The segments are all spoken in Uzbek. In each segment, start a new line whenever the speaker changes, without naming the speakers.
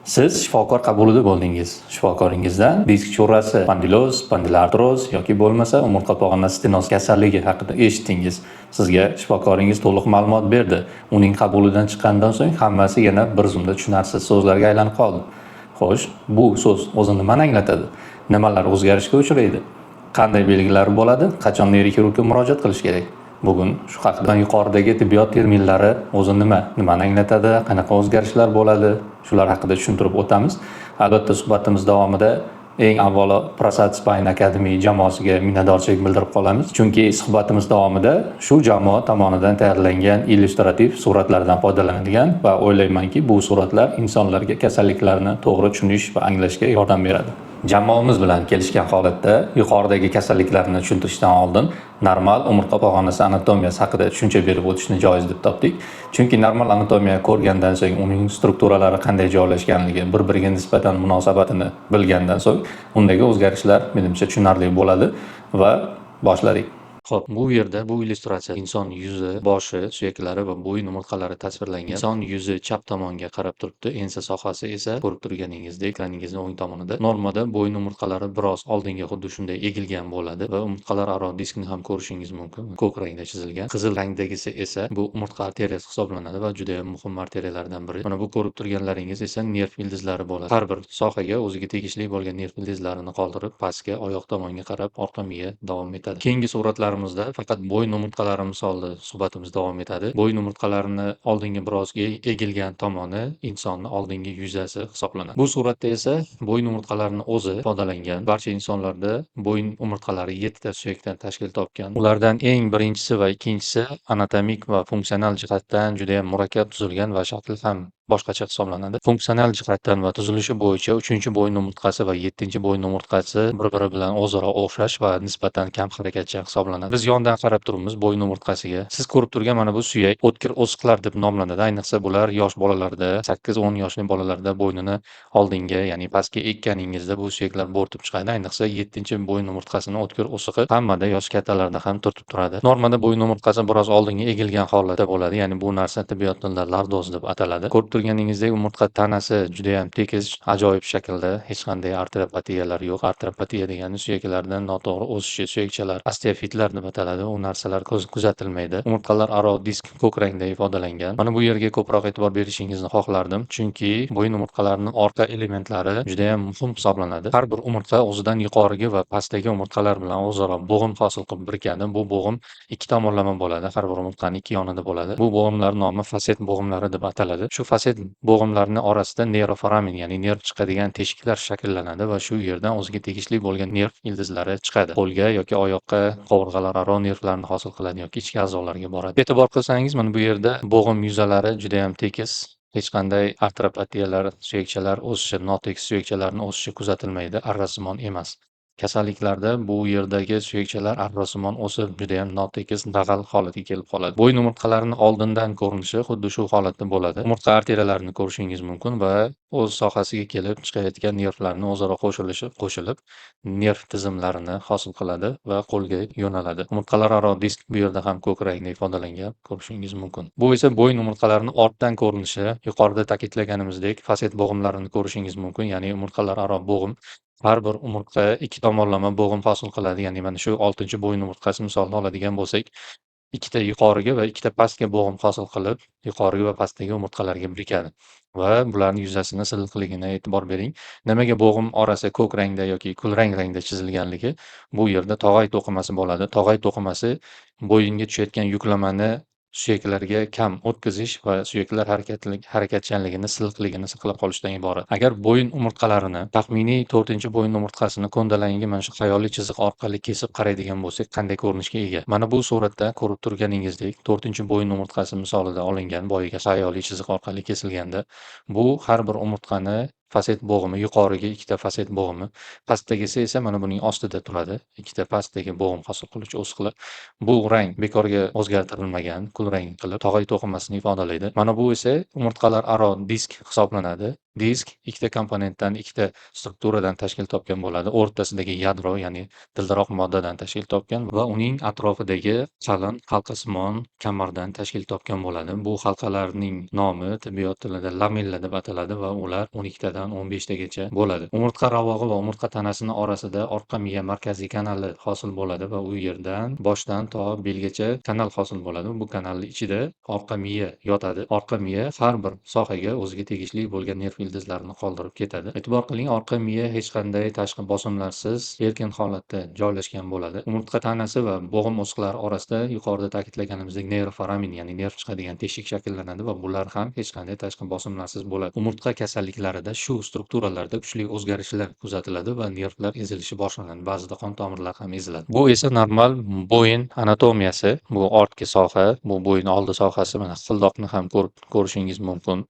Siz shifokor qabulida bo'ldingiz. Shifokoringizdan disk chorrasi, spondiloz, spondilartroz yoki bo'lmasa umurtqa pog'onasi stenoz kasalligi haqida eshitdingiz. Sizga shifokoringiz to'liq ma'lumot berdi. Uning qabulidan chiqqanidan so'ng hammasi yana bir zumda tushunarsiz so'zlarga aylanib qoldi. Xo'sh, bu so'z o'zi nimani anglatadi? Nimalar o'zgarishga uchraydi? Qanday belgilari bo'ladi? Qachon neyroxirurgga murojaat qilish kerak? Bugun shu haqida yuqoridagi tibbiyot terminlari o'zi nimani anglatadi, qanaqa o'zgarishlar bo'ladi, shular haqida tushuntirib o'tamiz. Albatta suhbatimiz davomida eng avvalo Prasad Spine Academy jamoasiga minnatdorchilik bildirib qolamiz. Chunki suhbatimiz davomida shu jamoa tomonidan tayyorlangan illyustrativ suratlardan foydalanadigan va o'ylaymanki, bu suratlar insonlarga kasalliklarni to'g'ri tushunish va anglashga yordam beradi. Jamoamiz bilan kelishgan holatda yuqoridagi kasalliklarni tushuntirishdan oldin normal umurtqa pog'onasi anatomiyasi haqida tushuncha berib o'tishni joiz deb topdik. Chunki normal anatomiya ko'rgandan so'ng uning strukturalari qanday joylashganligi, bir-biriga nisbatan munosabatini bilgandan so'ng undagi o'zgarishlar menimcha tushunarli bo'ladi va boshladik. Xo'p, bu yerda bu illyustratsiya inson yuzi, boshi, suyaklari va bo'yin umurtqalari tasvirlangan. Inson yuzi chap tomonga qarab turibdi, ensa sohasi esa ko'rib turganingizdek ekraningizning o'ng tomonida. Normada bo'yin umurtqalari biroz oldinga xuddi shunday egilgan bo'ladi va umurtqalararo diskni ham ko'rishingiz mumkin. Ko'k rangda chizilgan. Qizil rangdagisi esa bu umurtqa arteriyasi hisoblanadi va juda ham muhim arteriyalardan biri. Mana bu ko'rib turganlaringiz esa nerv ildizlari bo'ladi. Har bir sohaga o'ziga tegishli bo'lgan nerv ildizlarini qoldirib, pastga oyoq tomonga qarab orqa miya davom etadi. Keyingi suratlar faqat bo'yin umurtqalari misolida suhbatimiz davom etadi. Bo'yin umurtqalarini oldingi biroz egilgan tomoni insonning oldingi yuzasi hisoblanadi. Bu suratda esa bo'yin umurtqalarining o'zi ifodalangan. Barcha insonlarda bo'yin umurtqalari 7 ta suyakdan tashkil topgan. Ulardan eng birinchisi va ikkinchisi anatomik va funksional jihatdan juda ham murakkab tuzilgan va shakli ham boshqacha hisoblanadi. Funksional jihatdan va tuzilishi bo'yicha 3-bo'yin umurtqasi va 7-bo'yin umurtqasi bir-biri bilan o'zaro o'xshash va nisbatan kam harakatchan hisoblanadi. Biz yondan qarab turibmiz bo'yin umurtqasiga. Siz ko'rib turgan mana bu suyak o'tkir o'siqlar deb nomlanadi. Ayniqsa bular yosh bolalarda, 8-10 yoshli bolalarda bo'ynini oldinga, ya'ni pastga ekkaningizda bu suyaklar bo'rtib chiqadi. Ayniqsa 7-bo'yin umurtqasining o'tkir o'sig'i hammada yosh kattalarda ham turtib turadi. Normada bo'yin umurtqasi biroz oldinga egilgan holatda bo'ladi. Ya'ni bu narsa tibbiyot tilida lordoz deb ataladi. Turganingizdek umurtqa tanasi juda ham tekis, ajoyib shaklda, hech qanday arteropatiyalar yo'q. Arteropatiya degani suyaklardan noto'g'ri o'sishi, suyakchalar osteofitlar deb ataladi. U narsalar kuzatilmaydi. Umurtqalar aro disk ko'k rangda ifodalangan. Mana bu yerga ko'proq e'tibor berishingizni xohlardim, chunki bo'yin umurtqalarining orqa elementlari juda ham muhim hisoblanadi. Har bir umurtqa o'zidan yuqorigi va pastdagi umurtqalar bilan o'zaro bo'g'im hosil qilib birikadi. Bu bo'g'im ikki tomonlama bo'ladi. Har bir umurtqaning ikki yonida bo'ladi. Bu bo'g'imlar nomi faset bo'g'imlari deb ataladi. Shu faset bo'g'imlarning orasida neyroforamin, ya'ni nerv chiqadigan teshiklar shakllanadi va shu yerdan o'ziga tegishli bo'lgan nerv ildizlari chiqadi. Qo'lga yoki oyoqqa qovurg'alararo nervlarni hosil qiladi yoki ichki a'zolarga boradi. E'tibor qilsangiz, mana bu yerda bo'g'im yuzalari juda ham tekis. Hech qanday arteropatiyalar, suyakchalar o'sishi, notekis suyakchalarning o'sishi kuzatilmaydi, arrasimon emas. Kasalliklarda bu yerdagi suyakchalar arrosimon o'sib juda ham notekis, dag'al holatga kelib qoladi. Bo'yin umurtqalarining oldindan ko'rinishi xuddi shu holatda bo'ladi. Umurtqa arteriyalarini ko'rishingiz mumkin va o'z sohasiga kelib chiqayotgan nervlarni o'zaro qo'shilib nerv tizimlarini hosil qiladi va qo'lga yo'naladi. Umurtqalararo disk bu yerda ham ko'k rangda ifodalangan, ko'rishingiz mumkin. Bu esa bo'yin umurtqalarining ortdan ko'rinishi. Yuqorida ta'kidlaganimizdek, faset bo'g'imlarini ko'rishingiz mumkin, ya'ni umurtqalararo bo'g'im. Har bir umurtqa ikki tomonlama bo'g'im hosil qiladi. Ya'ni mana shu 6-bo'yin umurtqasi misolini oladigan bo'lsak, ikkita yuqoriga va ikkita pastga bo'g'im hosil qilib, yuqoriga va pastdagi umurtqalarga birikadi. Va bularning yuzasini silliqligini e'tibor bering. Nimaga bo'g'im orasi ko'k rangda yoki kulrang rangda chizilganligi? Bu yerda tog'ay to'qimasi bo'ladi. Tog'ay to'qimasi bo'yinga tushayotgan yuklamani suyaklarga kam o'tkazish va suyaklar harakatchanligini, silliqligini saqlab qolishdan iborat. Agar bo'yin umurtqalarini taxminiy 4-bo'yin umurtqasini ko'ndalangiga mana shu xayoliy chiziq orqali kesib qaraydigan bo'lsak, qanday ko'rinishga ega? Mana bu suratda ko'rib turganingizdek 4-bo'yin umurtqasi misolida olingan, boyiga xayoliy chiziq orqali kesilganda, bu har bir umurtqani faset bo'g'imi, yuqoriga ikkita faset bo'g'imi, pastdagisi esa mana buning ostida turadi. Ikkita pastdagi bo'g'im hosil qiluvchi o'siqlar. Bu rang bekorga o'zgartirilmagan, kulrang qilib tog'ay to'qimasini ifodalaydi. Mana bu esa umurtqalararo disk hisoblanadi. Disk ikkita komponentdan, ikkita strukturadan tashkil topgan bo'ladi. O'rtasidagi yadro, ya'ni dildiroq moddadan tashkil topgan va uning atrofidagi qalin halqasimon kamardan tashkil topgan bo'ladi. Bu halqalarning nomi tibbiyot tilida lamella deb ataladi va ular 12 tadan 15 tagacha bo'ladi. Umurtqa ravog'i va umurtqa tanasini orasida orqa miya markaziy kanali hosil bo'ladi va u yerdan boshdan to belgacha kanal hosil bo'ladi. Bu kanalni ichida orqa miya yotadi. Orqa miya har bir sohaga o'ziga tegishli bo'lgan nerv ildizlarini qoldirib ketadi. E'tibor qiling, orqa miya hech qanday tashqi bosimlarsiz erkin holatda joylashgan bo'ladi. Umurtqa tanasi va bo'g'im o'siqlari orasida yuqorida ta'kidlaganimizdek neyroforamin, ya'ni nerv chiqadigan teshik shakllanadi va bular ham hech qanday tashqi bosimlarsiz bo'ladi. Umurtqa kasalliklarida shu strukturalarda kuchli o'zgarishlar kuzatiladi va nervlar ezilishi boshlanadi. Ba'zida qon tomirlar ham eziladi. Bu esa normal bo'yin anatomiyasi. Bu ortki soha, bu bo'yin oldi sohasi. Mana qildoqni ham ko'rishingiz mumkin.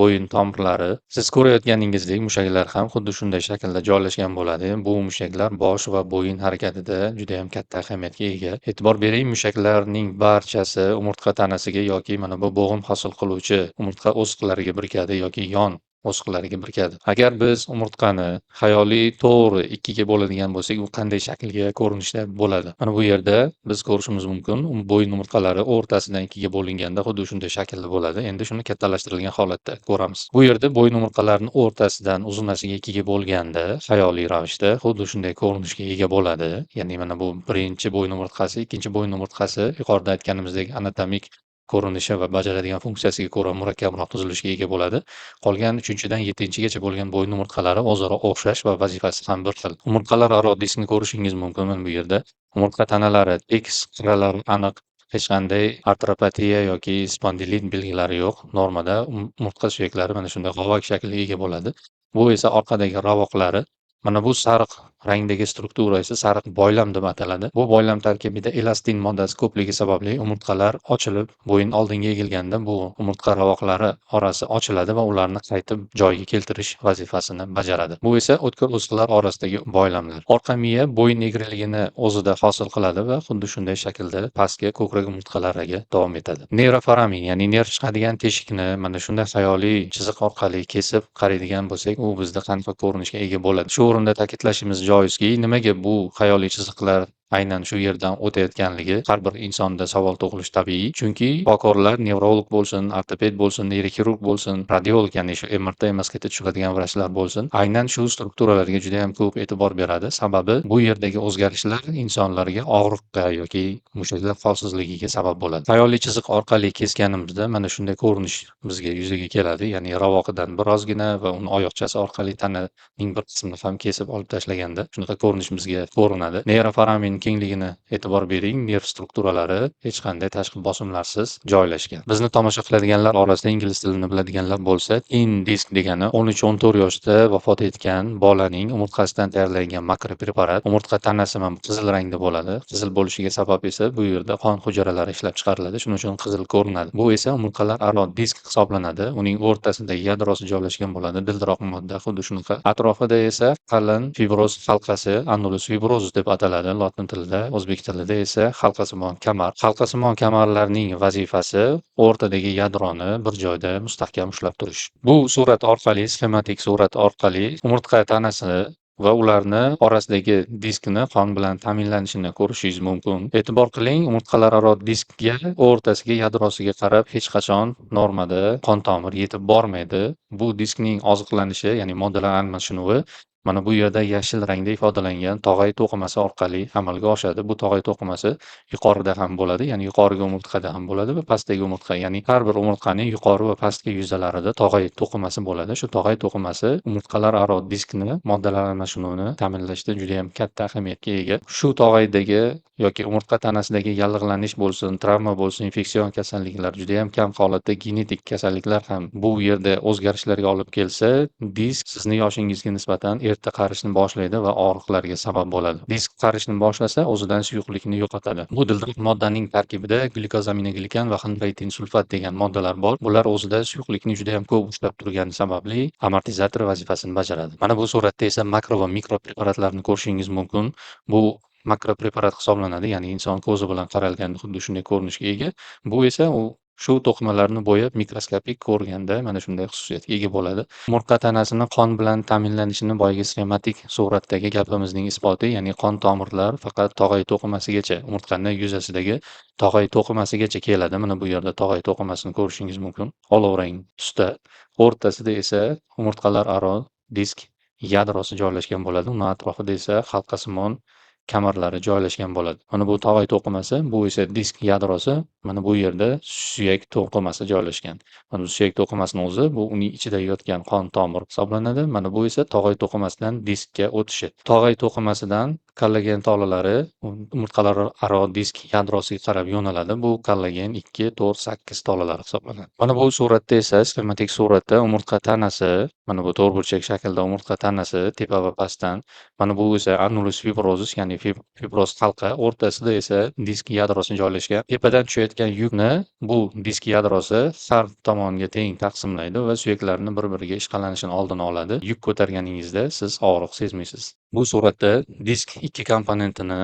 Bo'yin tomirlari. Siz ko'rayotganingizdek mushaklar ham xuddi shunday shaklda joylashgan bo'ladi. Bu mushaklar bosh va bo'yin harakatida juda ham katta ahamiyatga ega. E'tibor bering, mushaklarning barchasi umurtqa tanasiga yoki mana bu bo'g'im hosil qiluvchi umurtqa o'siqlariga birikadi yoki yon o'siqlariga birikadi. Agar biz umurtqani xayoliy to'g'ri ikkiga bo'ladigan bo'lsak, u qanday shaklga, ko'rinishda bo'ladi? Mana bu yerda biz ko'rishimiz mumkin. Bo'yin umurtqalari o'rtasidan ikkiga bo'linganda xuddi shunday shaklda bo'ladi. Endi shuni kattalashtirilgan holatda ko'ramiz. Bu yerda bo'yin umurtqalarini o'rtasidan uzunasiga ikkiga bo'lganda xayoliy ravishda xuddi shunday ko'rinishga ega bo'ladi. Ya'ni mana bu birinchi bo'yin umurtqasi, ikkinchi bo'yin umurtqasi yuqorida aytganimizdek anatomik ko'rinishi va bajaradigan funksiyasiga ko'ra murakkabroq tuzilishga ega bo'ladi. Qolgan 3-dan 7-gacha bo'lgan bo'yin umurtqalari o'zaro o'xshash va vazifasi ham bir xil. Umurtqalararo diskni ko'rishingiz mumkin mana bu yerda. Umurtqa tanalari tekis, qirralari aniq, hech qanday artropatiya yoki spondilit belgilari yo'q. Normada umurtqa suyaklari mana shunday g'ovak shaklga ega bo'ladi. Bu esa orqadagi ravoqlari. Mana bu sariq rangdagi struktura esa sariq boylam deb ataladi. Bu boylam tarkibida elastin moddasi ko'pligi sababli umurtqalar ochilib, bo'yin oldinga egilganda bu umurtqa ravoqlari orasi ochiladi va ularni qaytib joyiga keltirish vazifasini bajaradi. Bu esa o'tkir o'siqlar orasidagi boylamlar. Orqa miya bo'yin egriligini o'zida hosil qiladi va xuddi shunday shaklda pastga ko'krak umurtqalariga davom etadi. Neyroforamin, ya'ni nerv chiqadigan teshikni mana shunday xayoliy chiziq orqali kesib qaraydigan bo'lsak, u bizda qanaqa ko'rinishga ega bo'ladi? Shu o'rinda ta'kidlashimiz joizki, nimaga bu xayoliy chiziqlar aynan shu yerdan o'tayotganligi har bir insonda savol tug'ilishi tabiiy. Chunki shifokorlar, nevrolog bo'lsin, ortoped bo'lsin, neyroxirurg bo'lsin, radiolog, ya'ni shu MRT, MSKT tushiradigan vrachlar bo'lsin, aynan shu strukturalarga juda ham ko'p e'tibor beradi. Sababi bu yerdagi o'zgarishlar insonlarga og'riqqa yoki mushaklar holsizligiga sabab bo'ladi. Xayoliy chiziq orqali kesganimizda mana shunday ko'rinish bizga yuzaga keladi. Ya'ni ravog'idan birozgina va uni oyoqchasi orqali tananing bir qismini ham kesib olib tashlaganda shunaqa ko'rinish bizga ko'rinadi. Neyroforamin kengligini e'tibor bering, nerv strukturalari hech qanday tashqi bosimlarsiz joylashgan. Bizni tomosha qiladiganlar orasida ingliz tilini biladiganlar bo'lsa, thin disk degani 13-14 yoshda vafot etgan bolaning umurtqasidan tayyorlangan makropreparat. Umurtqa tanasi ham qizil rangda bo'ladi. Qizil bo'lishiga sabab esa bu yerda qon hujayralari ishlab chiqariladi, shuning uchun qizil ko'rinadi. Bu esa umurtqalararo disk hisoblanadi. Uning o'rtasida yadrosi joylashgan bo'ladi, dildiroq modda xuddi shunaqa. Atrofida esa qalin fibroz halqasi, annulus fibrozus deb ataladi lotin tilida, o'zbek tilida esa halqasimon kamar. Halqasimon kamarlarning vazifasi o'rtadagi yadroni bir joyda mustahkam ushlab turish. Bu surat orqali, sxematik surat orqali umurtqa tanasi va ularni orasidagi diskni qon bilan ta'minlanishini ko'rishingiz mumkin. E'tibor qiling, umurtqalararo diskga o'rtasiga yadrosiga qarab hech qachon normada qon tomir yetib bormaydi. Bu diskning oziqlanishi, ya'ni moddalar almashinuvi mana bu yerda yashil rangda ifodalangan tog'ay to'qimasi orqali amalga oshadi. Bu tog'ay to'qimasi yuqorida ham bo'ladi, ya'ni yuqorgi umurtqada ham bo'ladi va pastdagi umurtqa, ya'ni har bir umurtqaning yuqori va pastki yuzalarida tog'ay to'qimasi bo'ladi. Shu tog'ay to'qimasi umurtqalararo diskni moddalar almashinuvini ta'minlashda juda ham katta ahamiyatga ega. Shu tog'aydagi yoki umurtqa tanasidagi yallig'lanish bo'lsin, travma bo'lsin, infeksion kasalliklar, juda ham kam holatda genetik kasalliklar ham bu yerda o'zgarishlarga olib kelsa, disk sizni yoshingizga nisbatan erta qarishni boshlaydi va og'riqlarga sabab bo'ladi. Disk qarishni boshlasa, o'zidan suyuqlikni yo'qotadi. Bu dildiroq moddaning tarkibida glykozaminoglikan va xondratin sulfat degan moddalar bor. Bular o'zida suyuqlikni juda ham ko'p ushlab turgani sababli amortizator vazifasini bajaradi. Mana bu suratda esa makro va mikro preparatlarni ko'rishingiz mumkin. Bu makropreparat hisoblanadi, ya'ni inson ko'zi bilan qaralganda xuddi shunday ko'rinishga ega. Bu esa u Shu to'qimalarni bo'yab mikroskopik ko'rganda mana shunday xususiyatga ega bo'ladi. Umurtqa tanasini qon bilan ta'minlanishini boyagi sxematik suratdagi gapimizning isboti, ya'ni qon tomirlar faqat tog'ay to'qimasigacha, umurtqani yuzasidagi tog'ay to'qimasigacha keladi. Mana bu yerda tog'ay to'qimasini ko'rishingiz mumkin. Olovrang tusda. O'rtasida esa umurtqalararo disk yadrosi joylashgan bo'ladi. Uni atrofida esa halqasimon kamarlari joylashgan bo'ladi. Mana bu tog'ay to'qimasi, bu esa disk yadrosi, mana bu yerda suyak to'qimasi joylashgan. Mana bu suyak to'qimasini o'zi, bu uning ichida yotgan qon tomir hisoblanadi. Mana bu esa tog'ay to'qimasidan diskka o'tishi. Tog'ay to'qimasidan kollagen tolalari umurtqalararo disk yadrosiga qarab yo'naladi. Bu kollagen 2, 4, 8 tolalari hisoblanadi. Mana bu suratda esa, sxematik suratda umurtqa tanasi, mana bu to'rtburchak shaklda umurtqa tanasi tepa va pastdan, mana bu esa annulus fibrozus, ya'ni fibroz halqa, o'rtasida esa disk yadrosi joylashgan. Tepadan tushayotgan yukni bu disk yadrosi har tomonga teng taqsimlaydi va suyaklarni bir-biriga ishqalanishini oldini oladi. Yuk ko'targaningizda siz og'riq sezmaysiz. Bu suratda disk ikki komponentini,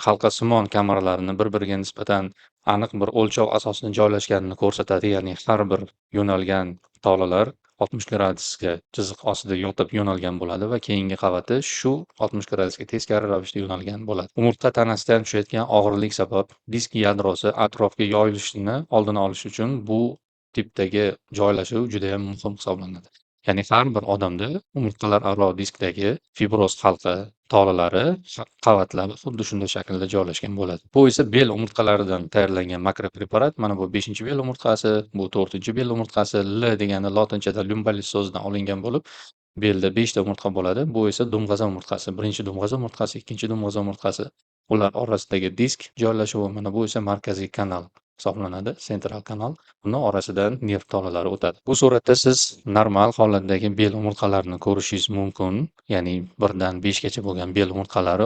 halqasimon kamarlarini bir-biriga nisbatan aniq bir o'lchov asosida joylashganini ko'rsatadi. Ya'ni har bir yo'nalgan tolalar 60 gradusga chiziq ostida yotib yo'nalgan bo'ladi va keyingi qavati shu 60 gradusga teskari ravishda yo'nalgan bo'ladi. Umurtqa tanasidan tushayotgan og'irlik sabab disk yadrosi atrofga yoyilishini oldini olish uchun bu tipdagi joylashuv juda ham muhim hisoblanadi. Ya'ni har bir odamda umurtqalararo diskdagi fibroz halqa tolalari qavatlari xuddi shunday shaklda joylashgan bo'ladi. Bu esa bel umurtqalaridan tayyorlangan makropreparat. Mana bu 5-bel umurtqasi, bu 4-bel umurtqasi. L degani lotinchada lumbalis so'zidan olingan bo'lib, belda 5 ta umurtqa bo'ladi. Bu esa dumg'aza umurtqasi. Birinchi dumg'aza umurtqasi, ikkinchi dumg'aza umurtqasi. Ular orasidagi disk joylashuvi, mana bu esa markaziy kanal hisoblanadi, central kanal. Uni orasidan nerv tolalari o'tadi. Bu suratda siz normal holatdagi bel umurtqalarini ko'rishingiz mumkin. Ya'ni 1 dan 5 gacha bo'lgan bel umurtqalari,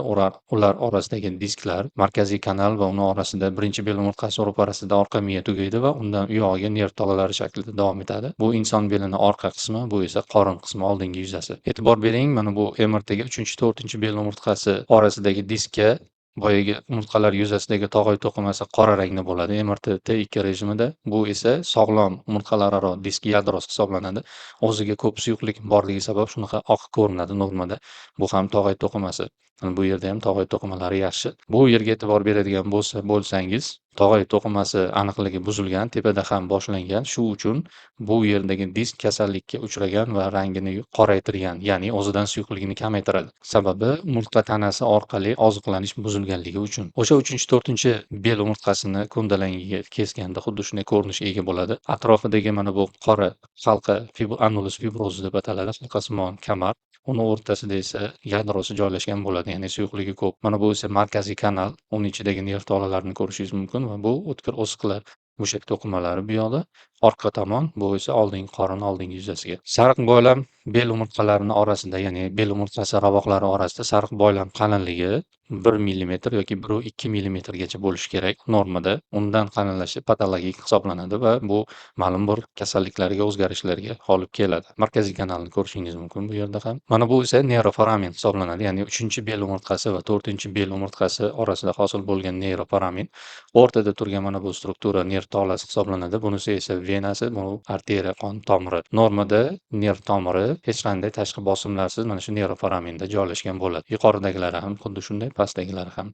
ular orasidagi disklar, markaziy kanal va uni orasida birinchi bel umurtqasi ro'parasida orqa miya tugaydi va undan u yog'iga nerv tolalari shaklida davom etadi. Bu inson belining orqa qismi, bu esa qorin qismi, oldingi yuzasi. E'tibor bering, mana bu MRTga 3-4-bel umurtqasi orasidagi diskka boyagi umurtqalar yuzasidagi tog'ay to'qimasi qora rangda bo'ladi MRT T2 rejimida. Bu esa sog'lom umurtqalararo disk yadrosi hisoblanadi. O'ziga ko'p suyuqlik borligi sabab shunaqa oq ko'rinadi normada. Bu ham tog'ay to'qimasi. Bu yerda ham tog'ay to'qimalari yaxshi. Bu yerga e'tibor beradigan bo'lsangiz, tog'ay to'qimasi aniqligi buzilgan, tepada ham boshlangan. Shu uchun bu yerdagi disk kasallikka uchragan va rangini qoraytirgan, ya'ni o'zidan suyuqligini kamaytiradi. Sababi umurtqa tanasi orqali oziqlanish buzilganligi uchun. O'sha 3-4 bel umurtqasini ko'ndalangiga kesganda xuddi shunday ko'rinishga ega bo'ladi. Atrofidagi mana bu qora halqa annulus fibrozus deb ataladi, halqasimon kamar. Uni o'rtasida esa yadrosi joylashgan bo'ladi, ya'ni suyuqligi ko'p. Mana bu esa markaziy kanal, uning ichidagi nerv tolalarini ko'rishingiz mumkin va bu o'tkir o'siqlar, mushak to'qimalari bu yoqda. Orqa tomon, bu esa oldingi qorin, oldingi yuzasiga. Sariq boylam bel umurtqalarini orasida, ya'ni bel umurtqasi ravoqlari orasida sariq boylam qalinligi 1 millimetr yoki 1,2 millimetrgacha bo'lishi kerak normada. Undan qalinlashi patologik hisoblanadi va bu ma'lum bir kasalliklarga, o'zgarishlarga olib keladi. Markaziy kanalni ko'rishingiz mumkin bu yerda ham. Mana bu esa neyroforamin hisoblanadi, ya'ni 3-bel umurtqasi va 4-bel umurtqasi orasida hosil bo'lgan neyroforamin. O'rtada turgan mana bu struktura nerv tolasi hisoblanadi. Bunisi esa venasi, bu arteriya, qon tomiri. Normada nerv tomiri hech qanday tashqi bosimlarsiz mana shu neyroforaminda joylashgan bo'ladi. Yuqoridagilari ham xuddi shunday, pastdagilari ham.